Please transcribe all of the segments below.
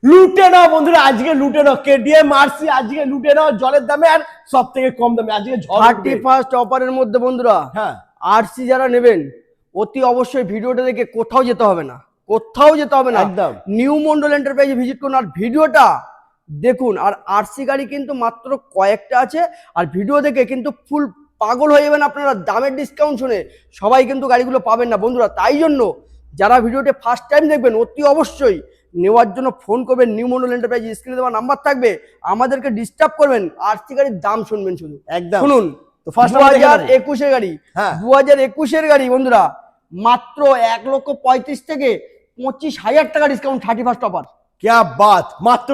লুটে নাও বন্ধুরা, আজকে লুটে নাও কেটিএম আরসি, আজকে লুটে নাও জলের দামে আর সব থেকে কম দামে। আজকে 31st অফারের মধ্যে বন্ধুরা হ্যাঁ আরসি যারা নেবেন অতি অবশ্যই ভিডিওটা দেখে কোথাও যেতে হবে না, কোথাও যেতে হবে না, একদম নিউ মন্ডল এন্টারপ্রাইজে ভিজিট করুন আর ভিডিওটা দেখুন। আর আরসি গাড়ি কিন্তু মাত্র কয়েকটা আছে, আর ভিডিও দেখে কিন্তু ফুল পাগল হয়ে যাবেন আপনারা। দামের ডিসকাউন্ট শুনে সবাই কিন্তু গাড়িগুলো পাবেন না বন্ধুরা, তাই জন্য যারা ভিডিওটি ফার্স্ট টাইম দেখবেন অতি অবশ্যই নেওয়ার জন্য ফোন করবেন নিউ মন্ডল এন্টারপ্রাইজ, স্ক্রিনে দেওয়া নাম্বার থাকবে, আমাদেরকে ডিস্টার্ব করবেন, আরসি গাড়ির দাম শুনবেন শুধু। একদম শুনুন, তো ফার্স্ট 2021-এর গাড়ি, হ্যাঁ 2021-এর গাড়ি বন্ধুরা মাত্র 1,35,000 থেকে 25,000 টাকা ডিসকাউন্ট, 31st অফার। क्या बात, মাত্র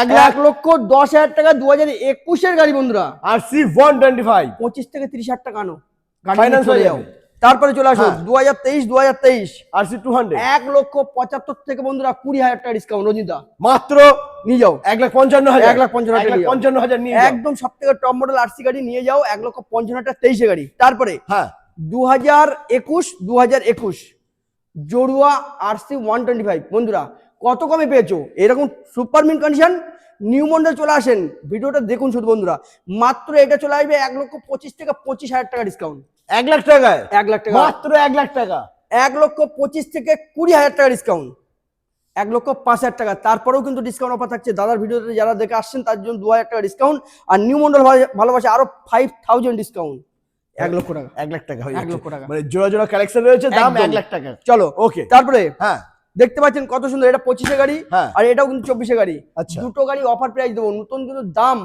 1,10,000 টাকা 2021-এর গাড়ি বন্ধুরা, আরসি 125 25 থেকে 30,000 টাকা আনো, গাড়ি ফাইন্যান্স চলে হয়ে যাও। যাবে। তারপরে চলে আসো হ্যাঁ। 2023 আরসি 200 1,75,000 থেকে বন্ধুরা 20,000 টাকা ডিসকাউন্ট রোজিতা মাত্র নিয়ে যাও। 1,55,000 1,55,000 নিয়ে যাও। একদম সব থেকে টপ মডেল আরসি গাড়ি নিয়ে যাও, 1,55,000 টাকা 23 গাড়ি। তারপরে হ্যাঁ 2021 জড়ুয়া আরসি 125 বন্ধুরা কত কমে পেয়েছো, এরকম super mint condition new model চলে আসেন, ভিডিওটা দেখুন শুধু বন্ধুরা। মাত্র এটা চলে আসবে 1,25,000 থেকে 25,000 টাকা ডিসকাউন্ট, 1 লাখ টাকায় 1 লাখ টাকা, মাত্র 1 লাখ টাকা, 1,25,000 থেকে 20,000 টাকা ডিসকাউন্ট, 1,05,000 টাকা। তারপরেও কিন্তু ডিসকাউন্ট অফার থাকছে দাদার ভিডিওতে, যারা দেখে আসছেন তার জন্য 2,000 টাকা ডিসকাউন্ট, আর নিউ মডেল ভালোবাসে আরো 5,000 ডিসকাউন্ট, 1 লক্ষ টাকা, 1 লাখ টাকা হয়ে 1 যাচ্ছে। লক্ষ টাকা। মানে জোড়া জোড়া কালেকশন রয়েছে, দাম একদম। 1 লাখ টাকা। চলো ওকে তারপরে হ্যাঁ দেখতে পাচ্ছেন কত সুন্দর, এটা 25-এ গাড়ি হ্যাঁ আর এটাও কিন্তু 24-এ গাড়ি। আচ্ছা দুটো গাড়ি অফার প্রাইস দেবো, নতুন কিন্তু দাম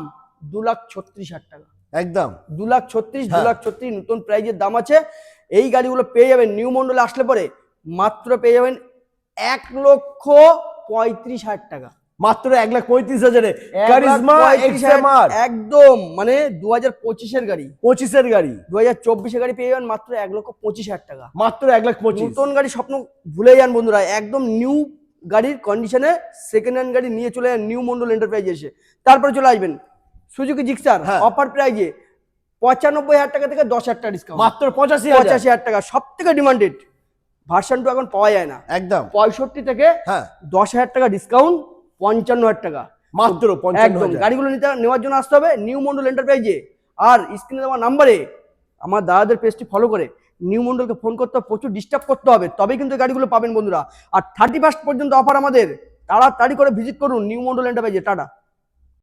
2,36,000 টাকা, একদম 2,36,000 হ্যাঁ। 2,36,000 নতুন প্রাইজের দাম আছে। এই গাড়িগুলো পেয়ে যাবেন নিউ মন্ডলে আসলে পরে মাত্র পেয়ে যাবেন 1,35,000 টাকা, মাত্র 1,35,000 কারিজমা 1,35,000 এক্সএমআর একদম মানে 2025-এর গাড়ি, 25 এর গাড়ি 2024-এর গাড়ি পেয়ে যাবেন মাত্র 1,25,000 টাকা। মাত্র 1,25,000 নতুন গাড়ি স্বপ্ন ভুলে যান বন্ধুরা, একদম নিউ গাড়ির কন্ডিশনে সেকেন্ড হ্যান্ড গাড়ি নিয়ে চলে যান নিউ মন্ডল এন্টারপ্রাইজ এসে। তারপরে চলে আসবেন সুজুকি জিক্সার হ্যাঁ। অফার প্রাইজে 95,000 টাকা থেকে 10,000 টাকা ডিসকাউন্ট, মাত্র 85,000 85,000 টাকা। সব থেকে ডিমান্ডেড ভার্সন 2 এখন পাওয়া যায় না, একদম 65 থেকে হ্যাঁ 10,000 টাকা ডিসকাউন্ট, 55,000 টাকা মাত্র একদম। 55,000 গাড়িগুলো নেওয়ার জন্য আসতে হবে নিউ মন্ডল এন্টারপ্রাইজে, আর স্ক্রিনে দেওয়া নাম্বারে আমার দাদাদের পেজটি ফলো করে নিউ মন্ডলকে ফোন করতে হবে, প্রচুর ডিস্টার্ব করতে হবে, তবেই কিন্তু গাড়িগুলো পাবেন বন্ধুরা। আর 31st পর্যন্ত অফার আমাদের, তাড়াতাড়ি করে ভিজিট করুন নিউ মন্ডল এন্টারপ্রাইজে। টাটা।